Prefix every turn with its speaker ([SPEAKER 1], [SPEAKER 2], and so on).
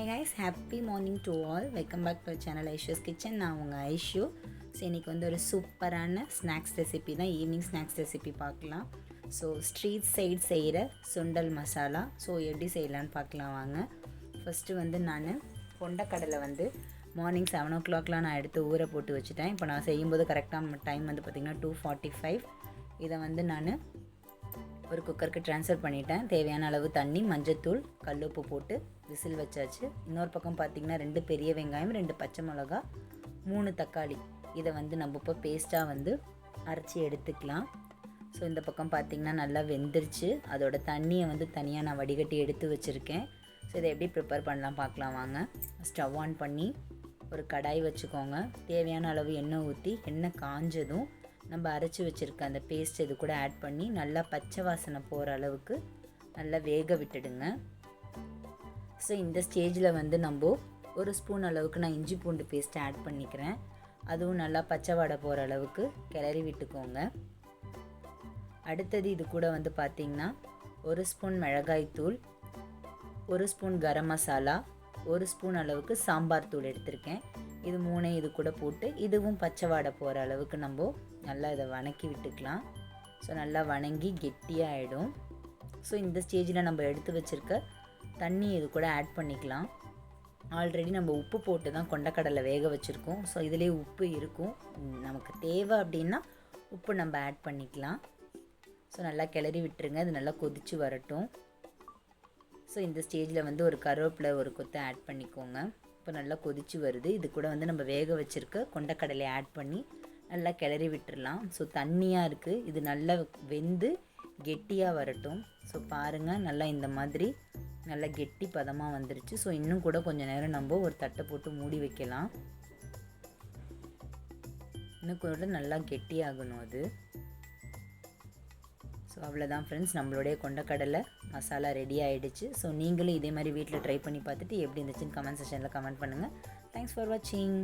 [SPEAKER 1] guys, happy morning to all. Welcome back to our channel Aishu's Kitchen. நான் உங்கள் Aishu. So இன்றைக்கி வந்து ஒரு சூப்பரான ஸ்நாக்ஸ் ரெசிபி தான், ஈவினிங் ஸ்நாக்ஸ் ரெசிபி பார்க்கலாம். ஸோ ஸ்ட்ரீட் சைட் செய்கிற சுண்டல் மசாலா. ஸோ எப்படி செய்யலான்னு பார்க்கலாம் வாங்க. ஃபஸ்ட்டு வந்து நான் கொண்டக்கடலை வந்து மார்னிங் 7 o'clock நான் எடுத்து ஊற போட்டு வச்சுட்டேன். இப்போ நான் செய்யும்போது கரெக்டாக டைம் வந்து பார்த்திங்கன்னா 2:45. இதை வந்து நான் ஒரு குக்கருக்கு ட்ரான்ஸ்ஃபர் பண்ணிட்டேன். தேவையான அளவு தண்ணி, மஞ்சத்தூள், கல்லுப்பு போட்டு விசில் வச்சாச்சு. இன்னொரு பக்கம் பார்த்திங்கன்னா 2 பெரிய வெங்காயம், 2 பச்சை மிளகா, 3 தக்காளி, இதை வந்து நம்ம இப்போ பேஸ்ட்டாக வந்து அரைச்சி எடுத்துக்கலாம். ஸோ இந்த பக்கம் பார்த்திங்கன்னா நல்லா வெந்துருச்சு. அதோட தண்ணியை வந்து தனியாக நான் வடிகட்டி எடுத்து வச்சுருக்கேன். ஸோ இதை எப்படி ப்ரிப்பேர் பண்ணலாம் பார்க்கலாம் வாங்க. ஸ்டவ் ஆன் பண்ணி ஒரு கடாய் வச்சுக்கோங்க. தேவையான அளவு எண்ணெய் ஊற்றி, எண்ணெய் காஞ்சதும் நம்ம அரைச்சி வச்சுருக்க அந்த பேஸ்ட் இது கூட ஆட் பண்ணி நல்லா பச்சை வாசனை போகிற அளவுக்கு நல்லா வேக விட்டுடுங்க. ஸோ இந்த ஸ்டேஜில் வந்து நம்ம ஒரு ஸ்பூன் அளவுக்கு நான் இஞ்சி பூண்டு பேஸ்ட்டை ஆட் பண்ணிக்கிறேன். அதுவும் நல்லா பச்சை வாடை போகிற அளவுக்கு கிளறி விட்டுக்கோங்க. அடுத்தது இது கூட வந்து பார்த்திங்கன்னா 1 ஸ்பூன் மிளகாய்த்தூள், 1 ஸ்பூன் கரம் மசாலா, 1 ஸ்பூன் அளவுக்கு சாம்பார் தூள் எடுத்திருக்கேன். இது 3 இது கூட போட்டு இதுவும் பச்சை வாடை போகிற அளவுக்கு நம்ம நல்லா இதை வணக்கி விட்டுக்கலாம். ஸோ நல்லா வணங்கி கெட்டியாக ஆகிடும். ஸோ இந்த ஸ்டேஜில் நம்ம எடுத்து வச்சுருக்க தண்ணி இது கூட ஆட் பண்ணிக்கலாம். ஆல்ரெடி நம்ம உப்பு போட்டு தான் கொண்டக்கடலை வேக வச்சுருக்கோம். ஸோ இதிலே உப்பு இருக்கும். நமக்கு தேவை அப்படின்னா உப்பு நம்ம ஆட் பண்ணிக்கலாம். ஸோ நல்லா கிளறி விட்டுருங்க. இது நல்லா கொதித்து வரட்டும். ஸோ இந்த ஸ்டேஜில் வந்து ஒரு கருவேப்பிலை ஒரு கொத்தை ஆட் பண்ணிக்கோங்க. இப்போ நல்லா கொதித்து வருது. இது கூட வந்து நம்ம வேக வச்சுருக்க கொண்டக்கடலையை ஆட் பண்ணி நல்லா கிளறி விட்டுடலாம். ஸோ தண்ணியாக இருக்குது, இது நல்லா வெந்து கெட்டியாக வரட்டும். ஸோ பாருங்கள், நல்லா இந்த மாதிரி நல்லா கெட்டி பதமாக வந்துருச்சு. ஸோ இன்னும் கூட கொஞ்சம் நேரம் நம்ம ஒரு தட்டை போட்டு மூடி வைக்கலாம். இன்னும் கூட நல்லா கெட்டியாகணும் அது. ஸோ அவ்வளோதான் ஃப்ரெண்ட்ஸ், நம்மளுடைய கொண்டக்கடலை மசாலா ரெடி ஆகிடுச்சு. ஸோ நீங்களும் இதே மாதிரி வீட்டில் ட்ரை பண்ணி பார்த்துட்டு எப்படி இருந்துச்சுன்னு கமெண்ட் செக்ஷனில் கமெண்ட் பண்ணுங்கள். தேங்க்ஸ் ஃபார் வாட்சிங்.